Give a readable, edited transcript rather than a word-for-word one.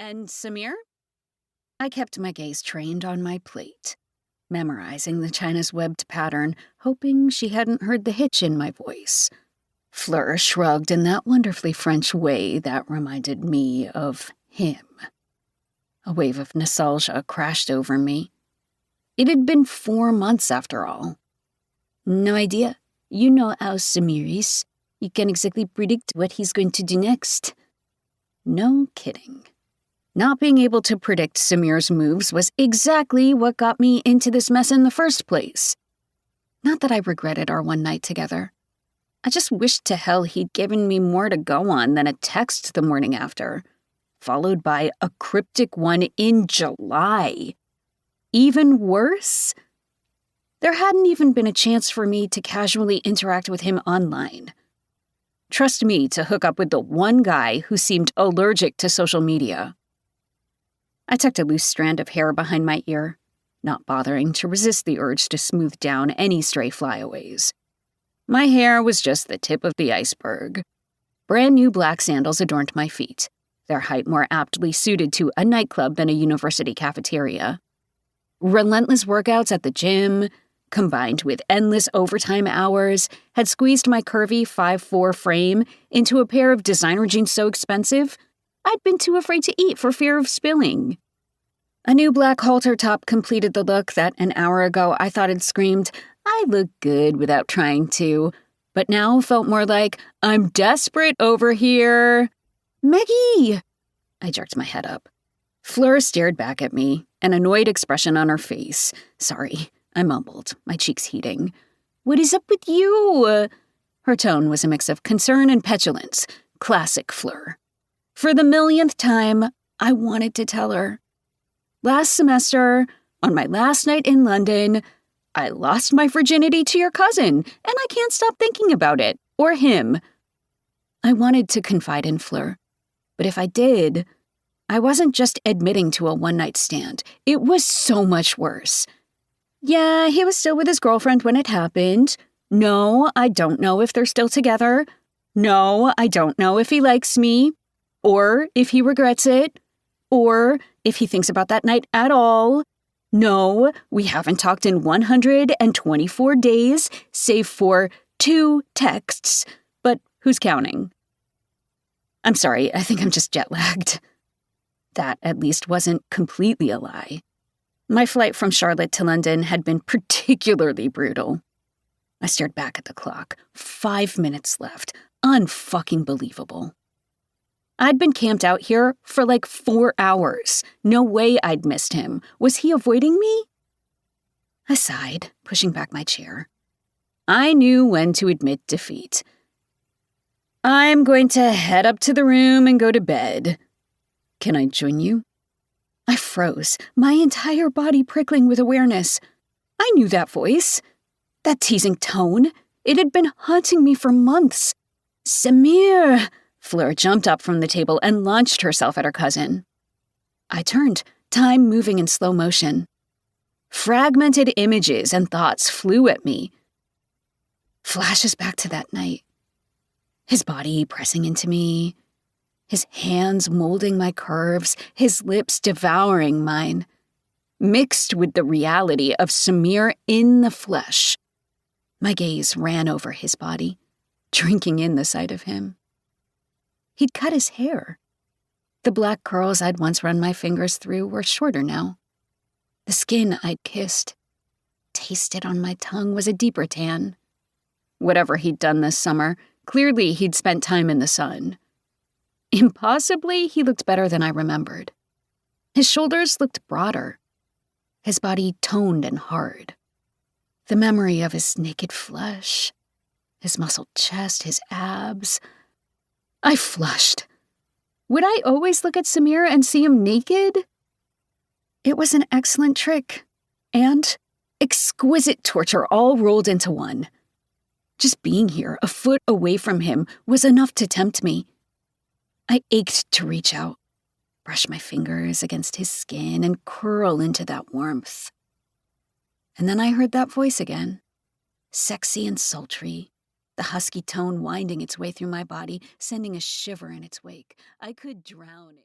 And Samir? I kept my gaze trained on my plate, memorizing the China's webbed pattern, hoping she hadn't heard the hitch in my voice. Fleur shrugged in that wonderfully French way that reminded me of him. A wave of nostalgia crashed over me. It had been 4 months after all. No idea. You know how Samir is. You can't exactly predict what he's going to do next. No kidding. Not being able to predict Samir's moves was exactly what got me into this mess in the first place. Not that I regretted our one night together. I just wished to hell he'd given me more to go on than a text the morning after, followed by a cryptic one in July. Even worse, there hadn't even been a chance for me to casually interact with him online. Trust me to hook up with the one guy who seemed allergic to social media. I tucked a loose strand of hair behind my ear, not bothering to resist the urge to smooth down any stray flyaways. My hair was just the tip of the iceberg. Brand new black sandals adorned my feet, their height more aptly suited to a nightclub than a university cafeteria. Relentless workouts at the gym, combined with endless overtime hours, had squeezed my curvy 5'4" frame into a pair of designer jeans so expensive, I'd been too afraid to eat for fear of spilling. A new black halter top completed the look that an hour ago I thought had screamed, I look good without trying to, but now felt more like, I'm desperate over here. Maggie! I jerked my head up. Fleur stared back at me, an annoyed expression on her face. Sorry, I mumbled, my cheeks heating. What is up with you? Her tone was a mix of concern and petulance. Classic Fleur. For the millionth time, I wanted to tell her. Last semester, on my last night in London, I lost my virginity to your cousin, and I can't stop thinking about it, or him. I wanted to confide in Fleur, but if I did, I wasn't just admitting to a one-night stand. It was so much worse. Yeah, he was still with his girlfriend when it happened. No, I don't know if they're still together. No, I don't know if he likes me, or if he regrets it, or if he thinks about that night at all. No, we haven't talked in 124 days, save for 2 texts, but who's counting? I'm sorry, I think I'm just jet-lagged. That at least wasn't completely a lie. My flight from Charlotte to London had been particularly brutal. I stared back at the clock. 5 minutes left. Unfucking believable. I'd been camped out here for like 4 hours. No way I'd missed him. Was he avoiding me? I sighed, pushing back my chair. I knew when to admit defeat. I'm going to head up to the room and go to bed. Can I join you? I froze, my entire body prickling with awareness. I knew that voice. That teasing tone. It had been haunting me for months. Samir! Fleur jumped up from the table and launched herself at her cousin. I turned, time moving in slow motion. Fragmented images and thoughts flew at me. Flashes back to that night. His body pressing into me, his hands molding my curves, his lips devouring mine, mixed with the reality of Samir in the flesh. My gaze ran over his body, drinking in the sight of him. He'd cut his hair. The black curls I'd once run my fingers through were shorter now. The skin I'd kissed, tasted on my tongue, was a deeper tan. Whatever he'd done this summer, clearly he'd spent time in the sun. Impossibly, he looked better than I remembered. His shoulders looked broader, his body toned and hard. The memory of his naked flesh, his muscled chest, his abs. I flushed. Would I always look at Samir and see him naked? It was an excellent trick, and exquisite torture all rolled into one. Just being here, a foot away from him, was enough to tempt me. I ached to reach out, brush my fingers against his skin, and curl into that warmth. And then I heard that voice again, sexy and sultry, the husky tone winding its way through my body, sending a shiver in its wake. I could drown it.